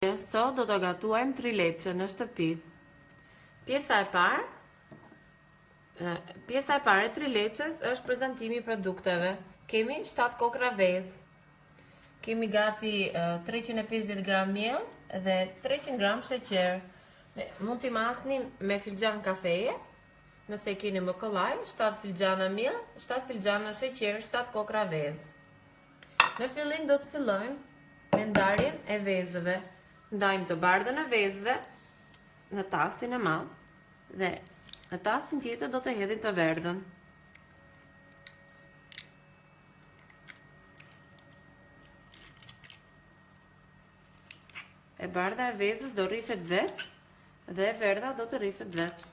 Sot do të gatuajmë trileçe në shtëpi. Pjesa e parë e trileçes është prezantimi i produkteve. Kemi 7 kokra vezë. Kemi gati 350 gram miell dhe 300 gram sheqer. Mund t'i masni me filxhan kafeje, nëse keni më kollaj, 7 filxhana miell, 7 filxhana sheqer, 7 kokra vezë. Në fillim do të fillojmë me ndarjen e vezëve. Ndajmë të bardhën e vezëve në tasin e madh dhe në tasin tjetër do të hedhim të verdhën. E bardha e vezës do rrifet veç dhe e verdha do të rrifet veç.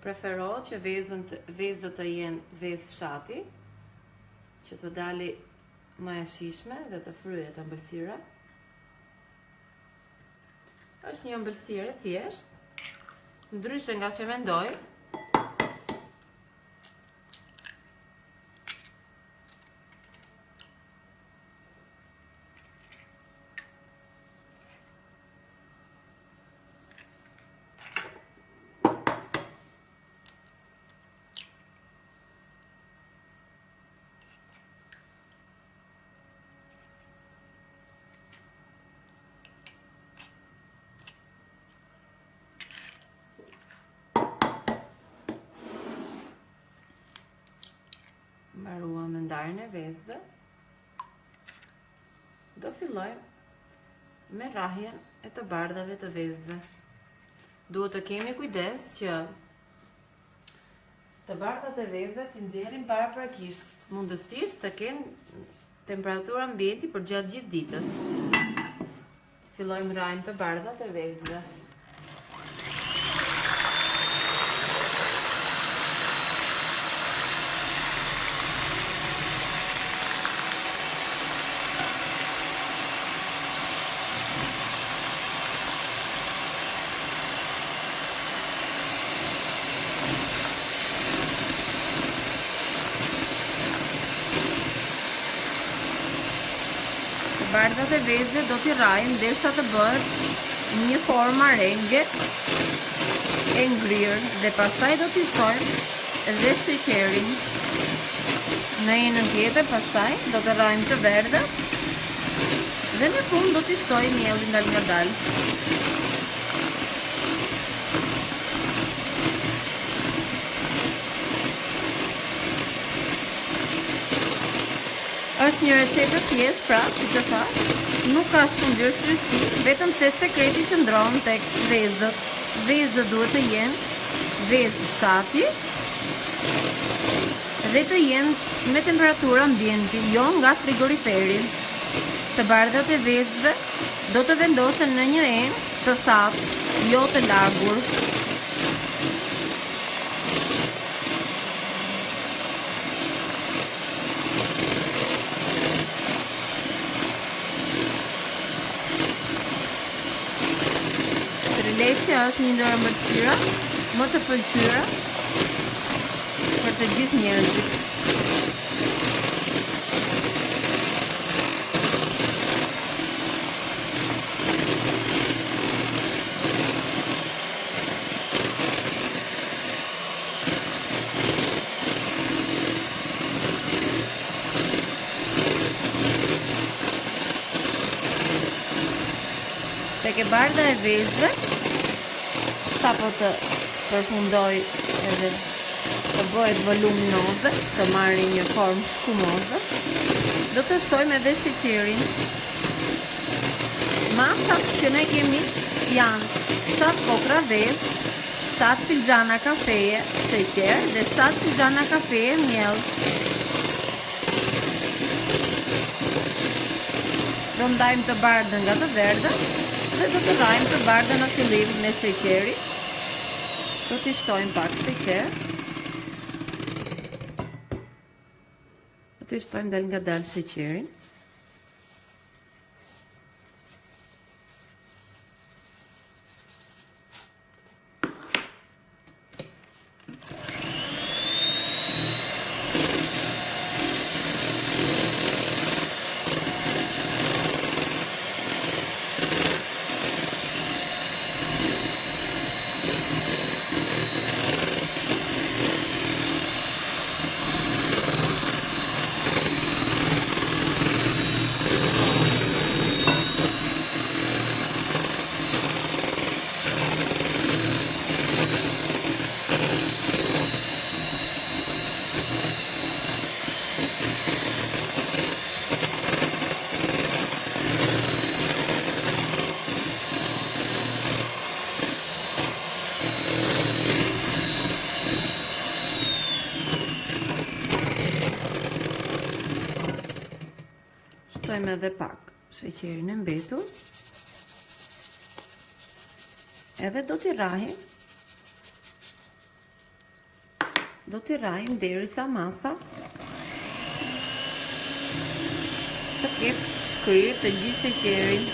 Preferohet që vezët të jenë vezë fshati, që të dali më e shijshme dhe të fryhet ëmbëlsira. Është një ëmbëlsirë e thjeshtë, ndryshe nga që mendoj. Mbaruam me ndarjen e vezëve. Do fillojmë me rrahjen e të bardhave të vezëve. Duhet të kemi kujdes që të bardhat e vezëve t'i nxjerrim paraprakisht, mundësisht të kenë temperaturë ambienti për gjatë gjithë ditës. Fillojmë rrajmë të bardhat e vezëve. Bardhat e vezëve do t'i rrajmë derisa të bëhet një formë arenge e ngrirë dhe pastaj do t'i shtojmë dhe sheqerin. Në anën tjetër pastaj do të rrajmë të verdha dhe në fund do t'i shtojmë miellin dal nga dal. Është një recetë thjeshtë, pra, si të thash, nuk ka shumë vlerësi, vetëm se sekreti qëndron tek vezët. Vezët duhet të jenë vezë fshati dhe të jenë me temperaturë ambienti, jo nga frigoriferi. Të bardhat e vezëve do të vendosen në një enë të thatë, jo të lagur. Trileçja është një ndër ëmbëlsira më të pëlqyera për të gjithë njerëzit. Tek e bardha e vezëve, sapo të përfundoj edhe të bëhet voluminoze, të marrë një formë shkumoze, do të shtojmë edhe sheqerin. Masat që ne kemi janë 7 kokra vezë, 7 filxana kafeje sheqer dhe 7 filxana kafeje miell. Do ndajmë të bardhën nga të verdhën dhe do të rajmë të bardhën në fillim me sheqeri. Do t'i shtojmë pak sheqer. Do t'i shtojmë dal nga dal sheqerin. Shtojmë edhe pak sheqerin e mbetur. Edhe do t'i rahim. Do t'i rahim derisa masa të ketë shkrirë të gjithë sheqerin.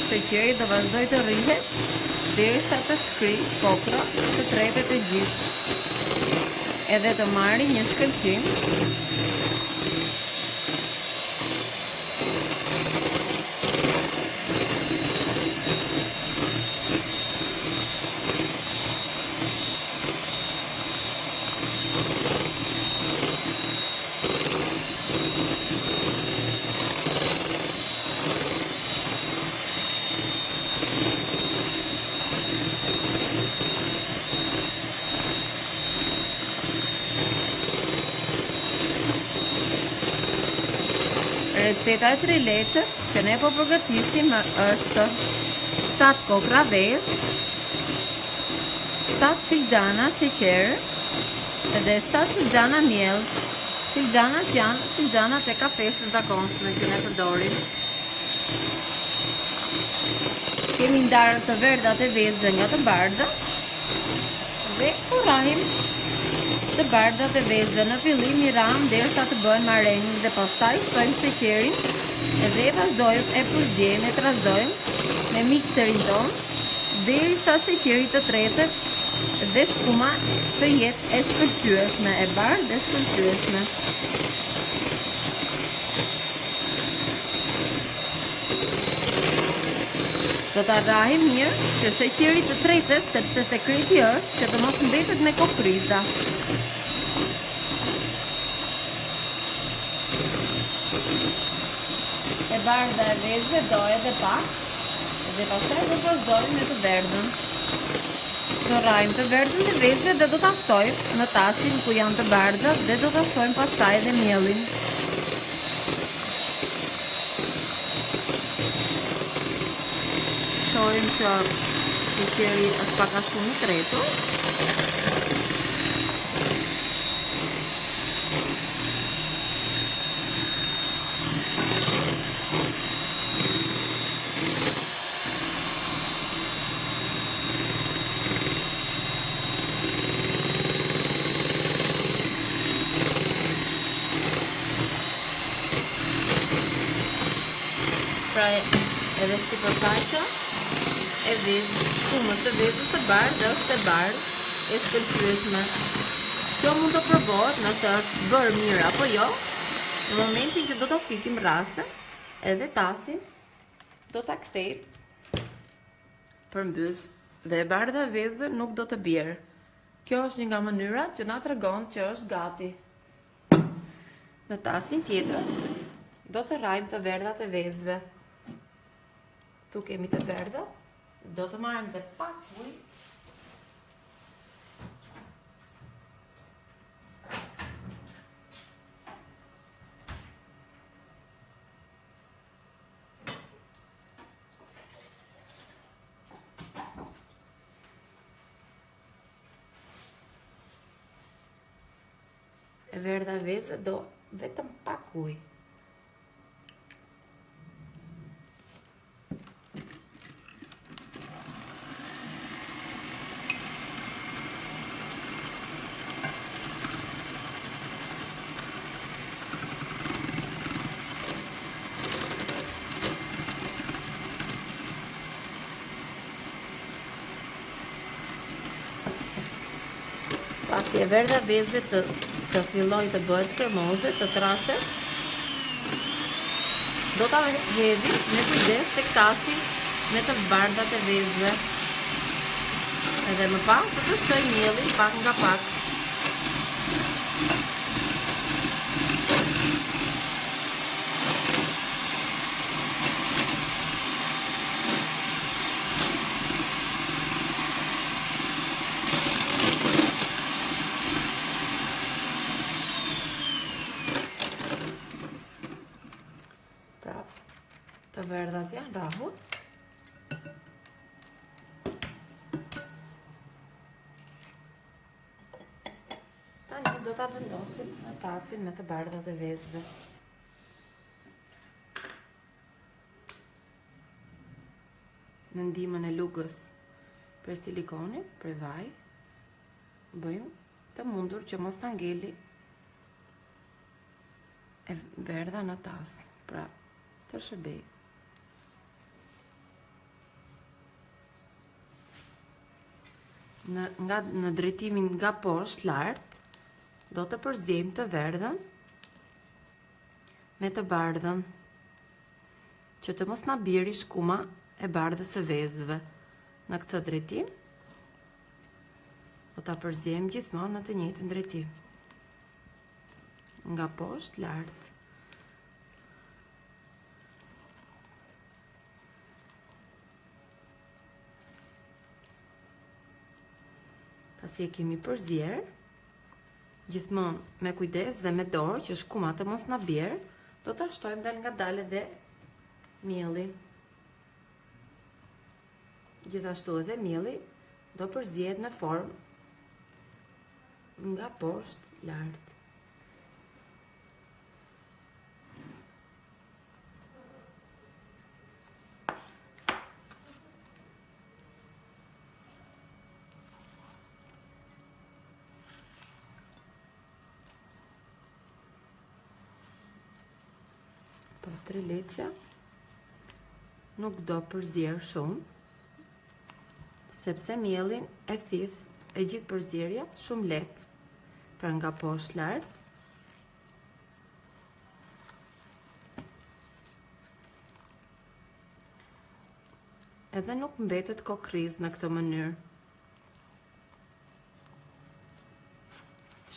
Sheqeri do vazhdoj të rrihet derisa të shkrijë kokra të trepet e gjithë. Edhe të marrë një shkëlqim. Receta e trileçës që ne po përgatisim është 7 kokra vezë, 7 filxana sheqer dhe 7 filxana miell. Filxanat janë filxanat e kafes të zakonshme që ne përdorim. Kemi ndarë të verdhat e vezëve nga të bardha dhe kurrahim të bardhat e vezëve. Në fillim i ram derisa të bëhen mareng dhe pastaj shtojmë sheqerin dhe vazhdojmë e përdjejmë e trazojmë me mikserin ton derisa sheqeri të tretet dhe shkuma të jetë e shkëlqyeshme, e bardhë dhe shkëlqyeshme. Do ta rrahim mirë që sheqeri të tretet, sepse sekreti është që të mos mbetet me kokriza. E bardha e vezëve do edhe pak dhe pastaj do vazhdojmë me të verdhën. të rajmë të verdhën të vezëve dhe do ta shtojmë në tasin ku janë të bardha dhe do ta shtojmë pastaj edhe mielin. Shohim që sheqeri është pak a shumë i tretur. Pra edhe si përfaqja e vezë, shumës të vezës së bardhë është e bardhë, e shkëlqyeshme. Kjo mund të provohet nëse është bërë mirë apo jo. Në momentin që do të fikim rase, edhe tasin do ta kthejmë përmbys dhe e bardha e vezëve nuk do të bjerë. Kjo është një nga mënyrat që na tregon që është gati. Në tasin tjetër do të rajmë të verdhat e vezëve. Tu kemi të verdha, do të marrim dhe pak ujë. E verdha e vezëve do vetëm pak ujë. Pasi e verdha vezëve të filloj të bëhet kremoze, të trashe, do ta hedhim me kujdes tek tasi me të bardhat e vezëve. Edhe më pas do të shtoj mielin pak nga pak. Të verdhat janë rahur. Tani do ta vendosim në tasin me të bardhat e vezëve. Me ndihmën e lugës për silikoni, për vaj, bëjmë të mundur që mos ta ngeli e verdha në tas. Pra, të shërbej. Në drejtimin nga poshtë lart, do të përzjejmë të verdhën me të bardhën, që të mos na bjeri shkuma e bardhës së vezëve. Në këtë drejtim, do ta përzjejmë gjithmonë në të njëjtën drejtim. Nga poshtë lart. Pasi e kemi përzier, gjithmonë me kujdes dhe me dorë që shkuma të mos na bjerë, do ta shtojmë dal nga dal edhe mielin. Gjithashtu edhe mielli do përzihet në formë nga poshtë lart. Po trileçja nuk do përzier shumë, sepse mielin e thith e gjithë përzierja shumë lehtë, pra nga poshtë lart. Edhe nuk mbetet kokriz në këtë mënyrë.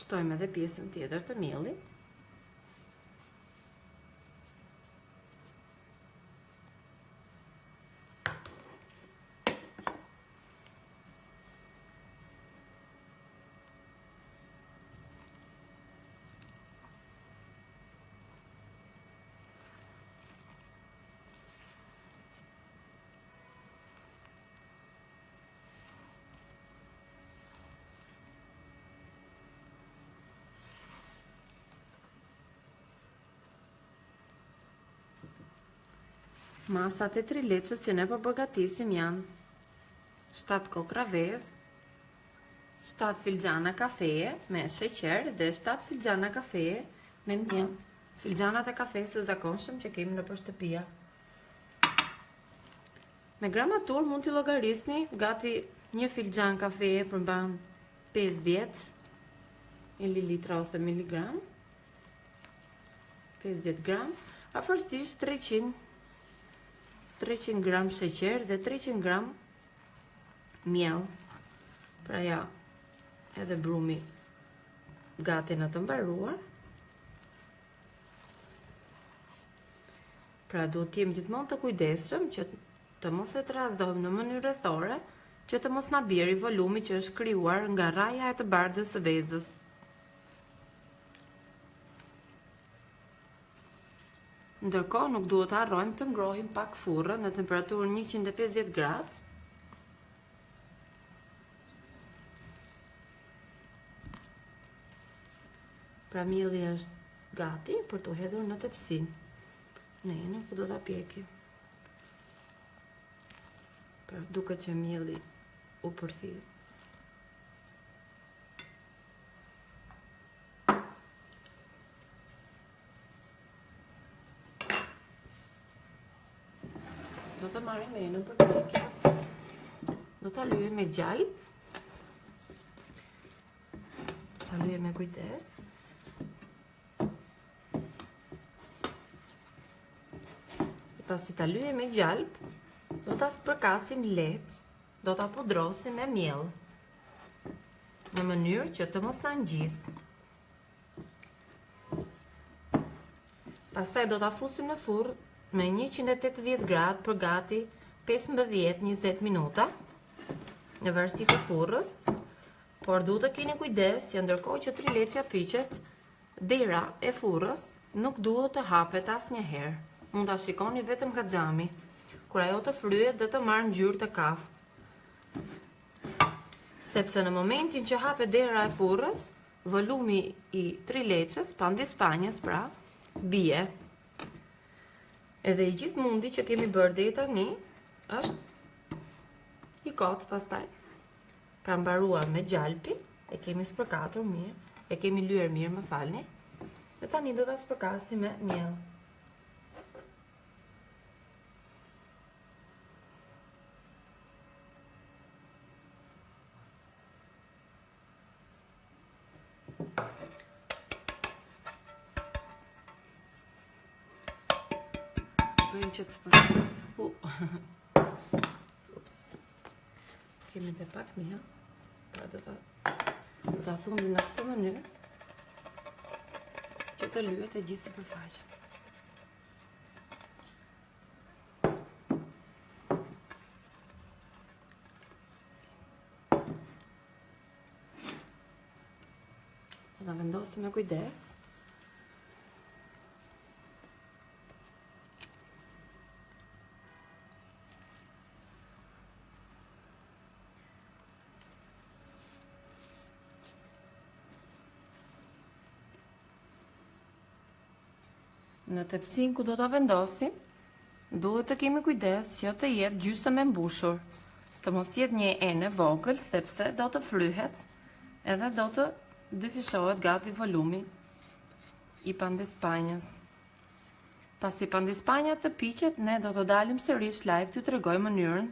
Shtojmë edhe pjesën tjetër të miellit. Masat e trileçës që ne po përgatisim janë 7 kokra vezë, 7 filxhana kafeje me sheqer dhe 7 filxhana kafeje me miell. Filxhanat e kafes së zakonshëm që kemi nëpër shtëpia. Me gramatur mund t'i llogarisni, gati 1 filxhan kafeje përmban 50 ml ose miligram, 50 gram, afërsisht 300 gram sheqer dhe 300 gram miell. Pra ja, edhe brumi gati në të mbaruar. Pra duhet t'jem gjithmonë të kujdesshëm që të mos e trazojmë në mënyrë rrethore, që të mos na bjerë volumi që është krijuar nga rraja e të bardhës së vezës. Ndërkohë nuk duhet të harrojmë të ngrohim pak furrën në temperaturën 150 gradë. Pra mielli është gati për t'u hedhur në tepsinë. Ne nuk do ta pjekim. Pra duket që mielli u përthirr. Do të marrim menën për pjekje. Do ta lyejmë me gjallë. Ta lyejmë me kujdes. Pasi ta lyejmë me gjalp, do ta spërkasim lehtë, do ta pudrosim me miell, në mënyrë që të mos na ngjisë. Pastaj do ta fusim në furrë me 180 gradë për gati 15-20 minuta, në varësi të furrës, por duhet të keni kujdes që ndërkohë që trileçja piqet, dera e furrës nuk duhet të hapet asnjëherë. Mund ta shikoni vetëm nga xhami. Kur ajo të fryhet dhe të marrë ngjyrë të kaftë. Sepse në momentin që hapet dera e furrës, volumi i trileçës, pandispanjës pra, bie. Edhe i gjithë mundi që kemi bërë deri tani është i kotë pastaj. Pra mbaruar me gjalpi, e kemi spërkatur mirë, e kemi lyer mirë, më falni. Dhe tani do ta spërkasim me miell. Bëjmë që të spërkasim. Ups. Kemi dhe pak miell. Pra do ta thundim në këtë mënyrë që të lyhet e gjithë sipërfaqja. Do ta vendosim me kujdes. Në tepsinë ku do ta vendosim, duhet të kemi kujdes që të jetë gjysmë e mbushur, të mos jetë një enë vogël, sepse do të fryhet edhe do të dyfishohet gati volumi i pandispanjës. Pasi pandispanja të piqet, ne do të dalim sërish live t'ju tregoj mënyrën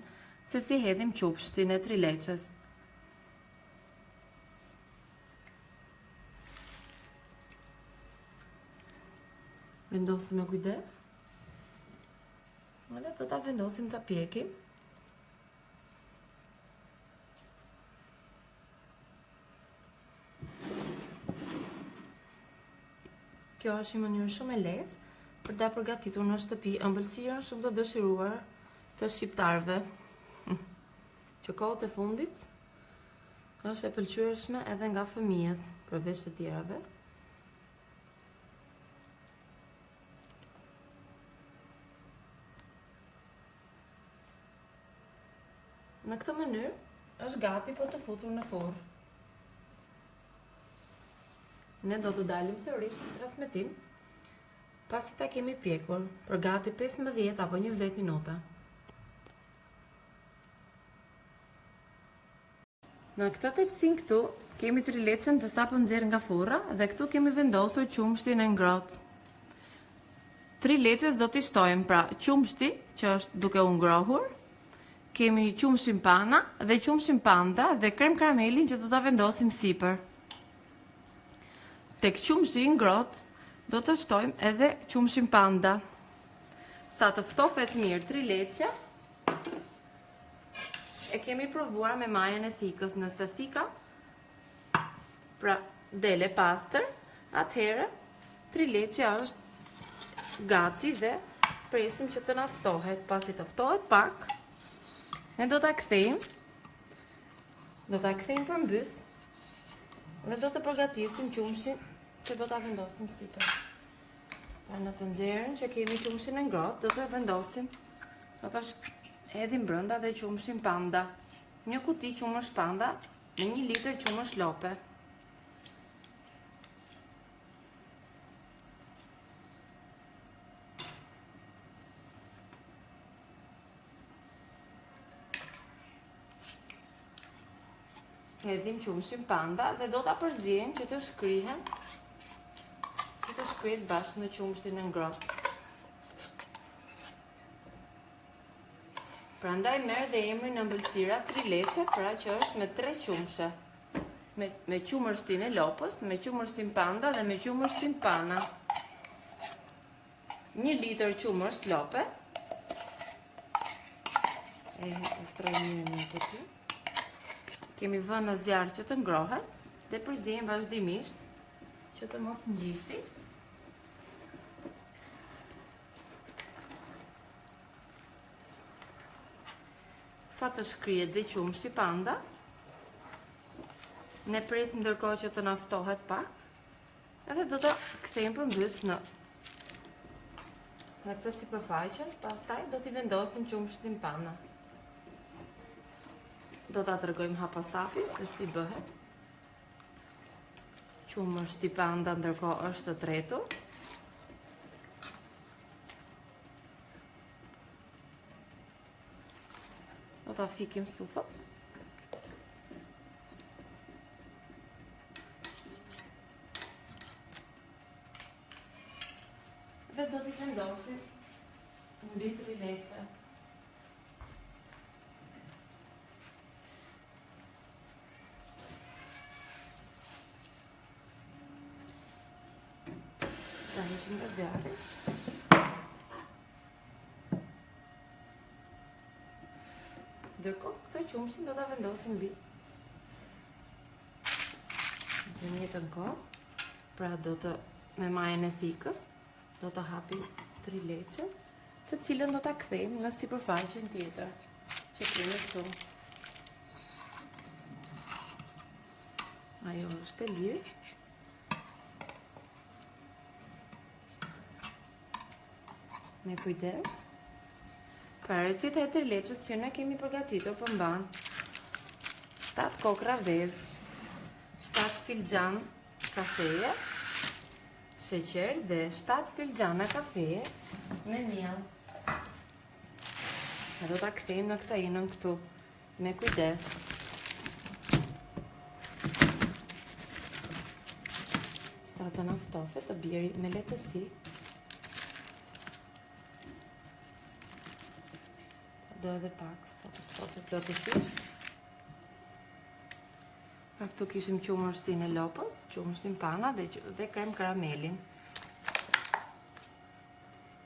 se si hedhim qupshtin e trileçës. Vendosim me kujdes. Edhe do ta vendosim ta pjekim. Kjo është një mënyrë shumë e lehtë për ta përgatitur në shtëpi ëmbëlsirën shumë të dëshiruar të shqiptarëve. Që kohët e fundit është e pëlqyeshme edhe nga fëmijët, përveç të tjerave. Në këtë mënyrë është gati për të futur në furrë. Ne do të dalim sërish në transmetim Pasi ta kemi pjekur për gati 15 apo 20 minuta. Në këtë tepsin këtu kemi trileçen të sapo nxjerr nga furra dhe këtu kemi vendosur qumshtin e ngrohtë. Trileçes do t'i shtojmë pra qumshti që është duke u ngrohur, kemi qumshin pana dhe qumshin panda dhe krem karamelin që do ta vendosim sipër. Tek qumshi i ngrohtë do të shtojmë edhe qumshin panda. Sa të ftofet mirë trileçja, e kemi provuar me majën e thikës. Nëse thika pra dele pastër, atëherë trileçja është gati dhe presim që të na ftohet. Pasi të ftohet pak, ne do ta kthejmë përmbys dhe do të përgatisim qumshin që do ta vendosim sipër. Pra në të nxjerrën që kemi qumshin e ngrohtë, do të vendosim, do të hedhim brenda dhe qumshin panda. Një kuti qumësh panda me 1 litër qumësh lope. Hedhim qumshin panda dhe do ta përziejmë që të shkrihet bashkë në qumshin e ngrohtë. Prandaj merr dhe emrin në ëmbëlsira trileçe, pra që është me 3 qumshe. Me qumështin e lopës, me qumështin panda dhe me qumështin pana. 1 litër qumësht lope. E stroj mirë në kuti. Kemi vënë në zjarr që të ngrohet dhe përziejmë vazhdimisht që të mos ngjisi. Sa të shkrihet dhe qumshi panda, ne presim ndërkohë që të na ftohet pak, edhe do të kthejmë përmbys në këtë sipërfaqe, pastaj do t'i vendosim qumshtin pana. Do ta tregojmë hapasapi se si bëhet. Qumshti panda ndërkohë është të tretur. Do ta fikim stufën. Dhe do t'i vendosim mbi trileçe. Ta heqim nga zjarri. Ndërkohë, këtë qumshin do ta vendosim mbi. Në njëjtën kohë, pra me majën e thikës, do të hapim trileçen, të cilën do ta kthejmë në sipërfaqen tjetër që kemi këtu. Ajo është e lirë. Me kujdes. Pra receta e trileçës që ne kemi përgatitur përmban 7 kokra vezë, 7 filxhan kafeje, sheqer dhe 7 filxhana kafeje me miell. Ne do ta kthejmë në këtë inën këtu me kujdes. Sa të na ftofet të bjeri me lehtësi. Do edhe pak sa të ftofet plotësisht. Pra këtu kishim qumështin e lopës, qumështin pana dhe krem karamelin.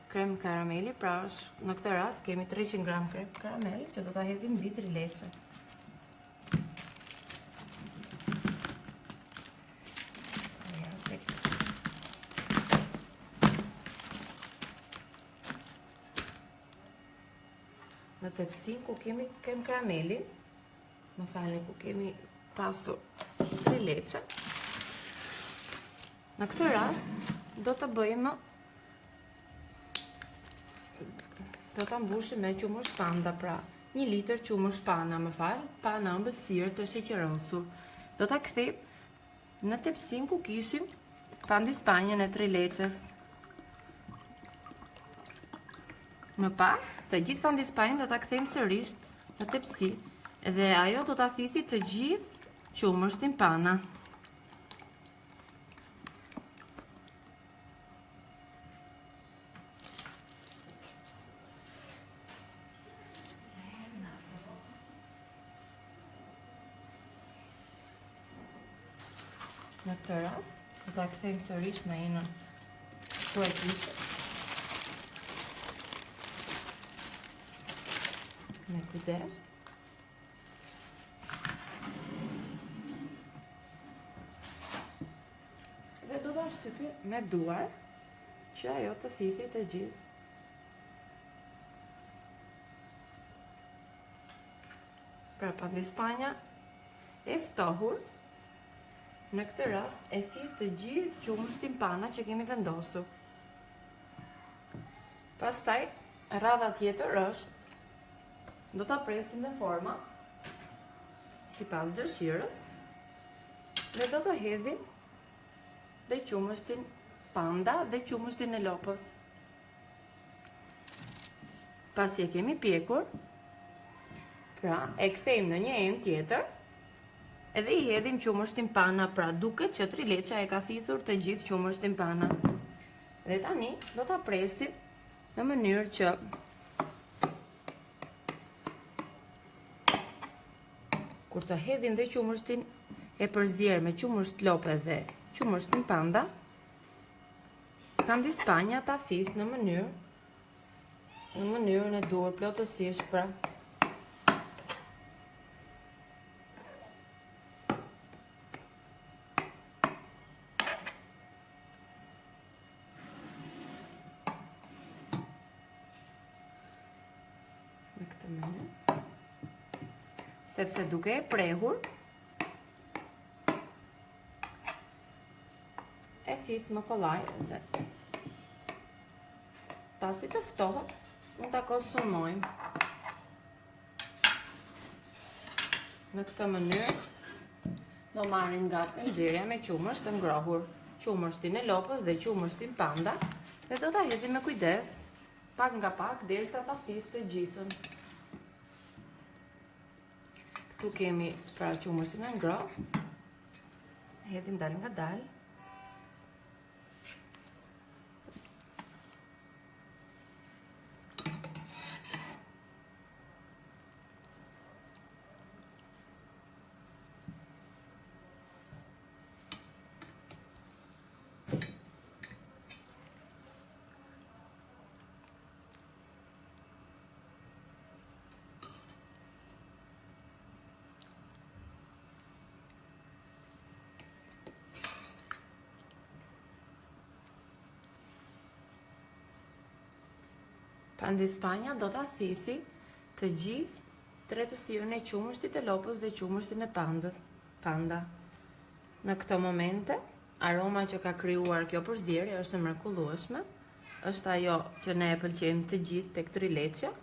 Krem karameli, pra është në këtë rast kemi 300 gram krem karamel që do ta hedhim mbi trileçe. Në tepsin ku kemi krem karamelin, më falni, ku kemi pasur trileçe, në këtë rast do të bëjmë, do ta mbushim me qumësht panda, pra 1 litër qumësht pana, më fal, pa në ëmbëlsirë të sheqerosur. Do ta kthejmë në tepsin ku kishim pandispanjën e trileçes. Më pas, të gjithë pandispajin do ta kthejmë sërish në tepsi dhe ajo do ta thithi të gjithë qumështin pana. Në këtë rast, do ta kthejmë sërish në një kuajtishe. Me kujdes. Dhe do ta shtypi me duar që ajo të thithi të gjithë. Pra pandispanja e ftohur në këtë rast e thith të gjithë qumështin pana që kemi vendosur. Pastaj, radha tjetër është do ta presim në forma sipas dëshirës dhe do të hedhim dhe qumështin panda dhe qumështin e lopës. Pasi e kemi pjekur, pra e kthejmë në një enë tjetër edhe i hedhim qumështin pana, pra duket që trileça e ka thithur të gjithë qumështin pana. Dhe tani do ta presim në mënyrë që kur të hedhin dhe qumështin e përzier me qumësht lope dhe qumështin panda, pandispanja ta thith në mënyrën e duhur plotësisht, pra. Në këtë mënyrë. Sepse duke e prehur, e thith më kollaj dhe pasi të ftohet, mund ta konsumojmë. Në këtë mënyrë, do marrim nga nxjerrja me qumësht të ngrohur, qumështin e lopës dhe qumështin panda, dhe do ta hedhim me kujdes, pak nga pak, derisa ta thith të gjithën. Tu kemi pra qumështin e ngrohtë, hedhim dal nga dal. Pandispanja do ta thithi të gjithë tretësirën e qumështit e lopës dhe qumështin e panda. Në këto momente, aroma që ka krijuar kjo përzierje është e mrekullueshme, është ajo që ne e pëlqejmë të gjithë tek trileça.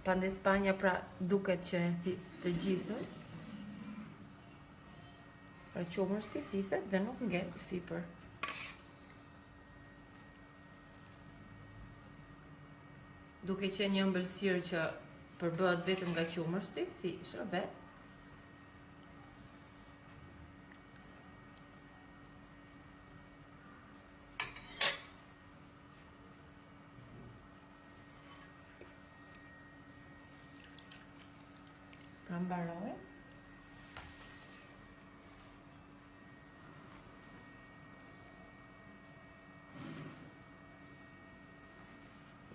Pandispanja pra duket që e thith të gjithë, pra qumështi thithet dhe nuk ngel sipër. Duke qenë një ëmbëlsirë që përbëhet vetëm nga qumështi, si shërbet, pra mbaroj.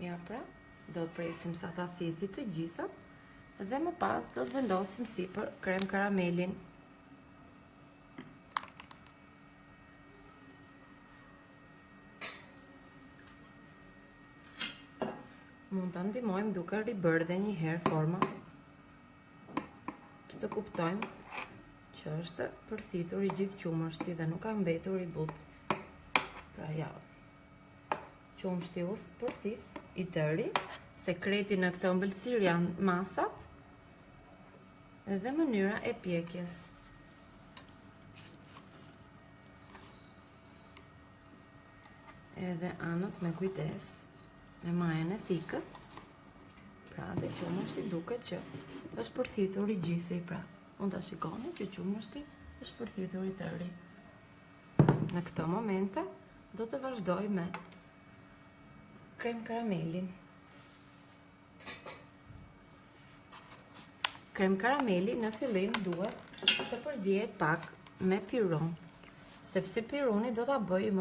Ja pra, do të presim sa ta thithi të gjitha dhe më pas do të vendosim sipër krem karamelin. Mund ta ndihmojmë duke ribërë edhe një herë forma, që të kuptojmë që është përthithur i gjithë qumështi dhe nuk ka mbetur i butë. Pra ja, qumështi u përthith i tëri, sekreti në këtë ëmbëlsirë janë masat dhe mënyra e pjekjes. Edhe anët me kujdes, me majën e thikës, pra dhe qumështi duket që është përthithur i gjithi, pra mund të shikoni që qumështi është përthithur i tëri. Në këto momente do të vazhdoj me krem karamelin. Krem karameli në fillim duhet të përzihet pak me piron, sepse piruni do ta bëjë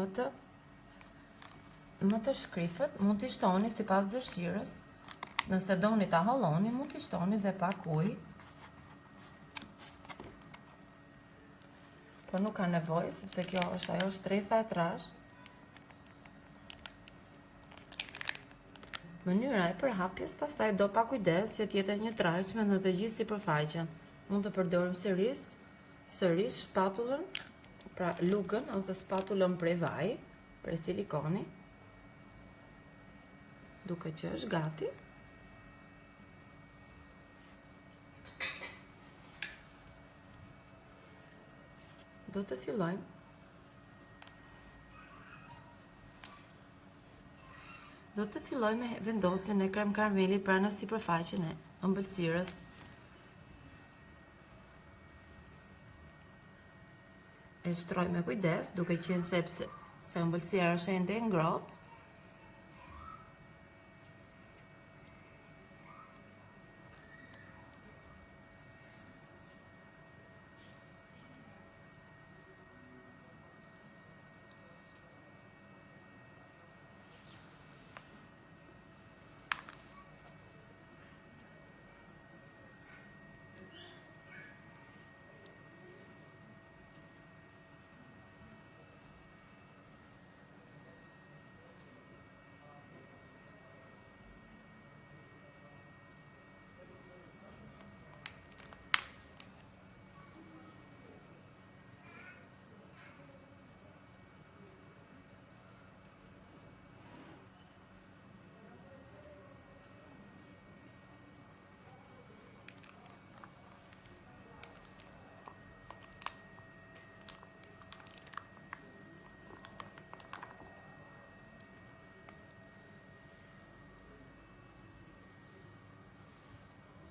më të shkrifët, mund t'i shtoni sipas dëshirës. Nëse doni ta holloni, mund t'i shtoni dhe pak ujë. Por nuk ka nevojë, sepse kjo është ajo shtresa e trash. Mënyra e përhapjes pastaj do pa kujdes që t'jetë një trajçme në të gjithë sipërfaqen. Mund të përdorim sërish shpatullën, pra lugën ose spatullën prej vaj, prej silikoni. Duke që është gati. Do të fillojmë me vendosjen e krem karamelit pra në sipërfaqen e ëmbëlsirës. E shtroj me kujdes, duke qenë sepse ëmbëlsira është ende e ngrohtë.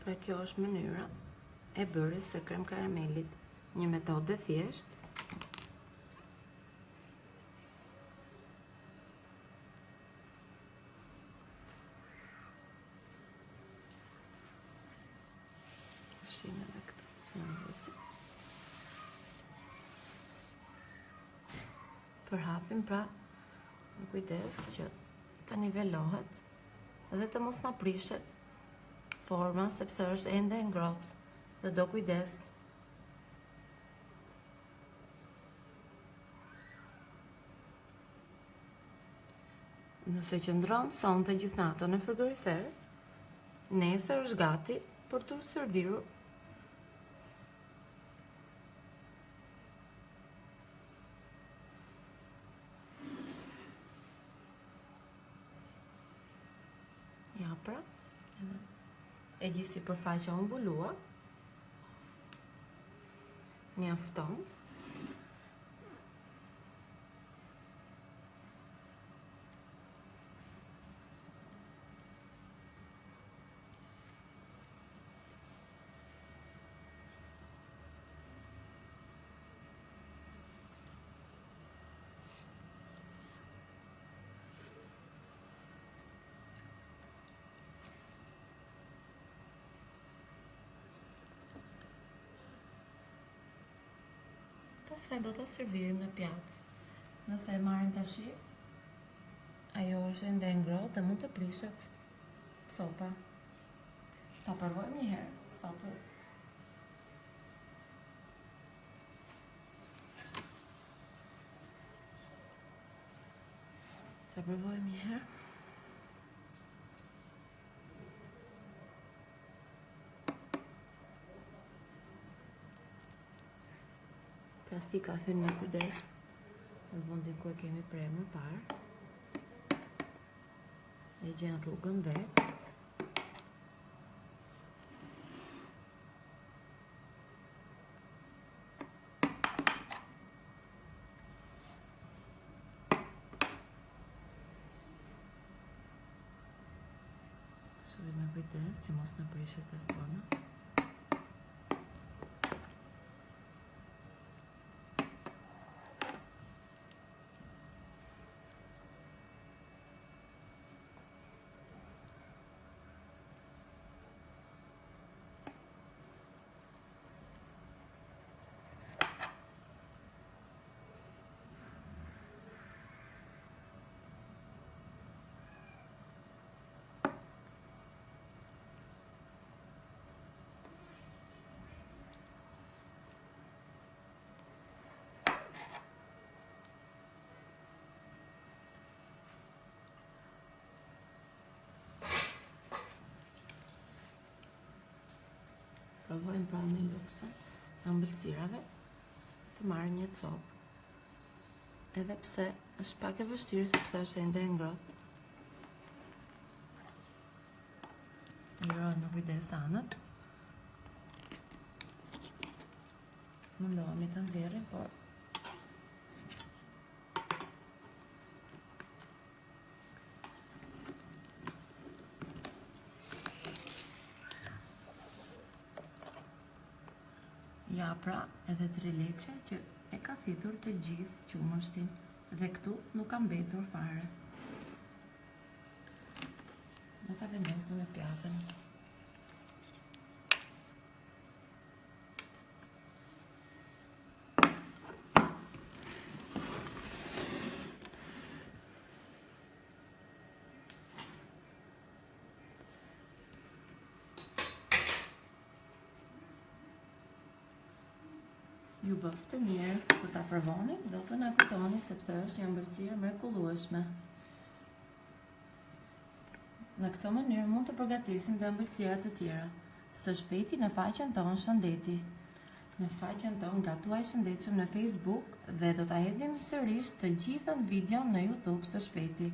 Pra kjo është mënyra e bërjes së krem karamelit, një metodë thjesht. Fshim edhe këtë. Përhapim pra me kujdes që të nivelohet dhe të mos na prishet forma, sepse është ende e ngrohtë dhe do kujdes. Nëse qëndron sonte gjithë natën në frigorifer, nesër është gati për të servirur. Ja pra, e gjithë sipërfaqja u mbulua. Mjafton. Pastaj do të servirim në pjatë. Nëse e marrim tash, ajo është ende e ngrohtë dhe mund të prishet copa. Ta provojmë një herë sopën. Ta provojmë një herë. Pra thika hyn me kujdes në vendin ku e kemi prerë më parë. E gjen rrugën vet. Shohim me kujdes si mos në prishet e forma. Provojmë pra me luksën e ëmbëlsirave të marrë një copë. Edhe pse është pak e vështirë sepse është ende e ngrohtë. Lirohet me kujdes anët. Mundohemi ta nxjerrim, por ja pra edhe trileçe që e ka thitur të gjithë qumështin dhe këtu nuk ka mbetur fare. Do ta vendosim në pjatën. Ju bëf të mirë, kur ta provoni, do të na kujtoni sepse është një ëmbëlsirë mrekullueshme. Në këtë mënyrë mund të përgatisim dhe ëmbëlsira të tjera, së shpejti në faqen tonë Shëndeti. Në faqen tonë Gatuaj Shëndetshëm në Facebook dhe do ta hedhim sërish të gjithën videon në YouTube së shpejti.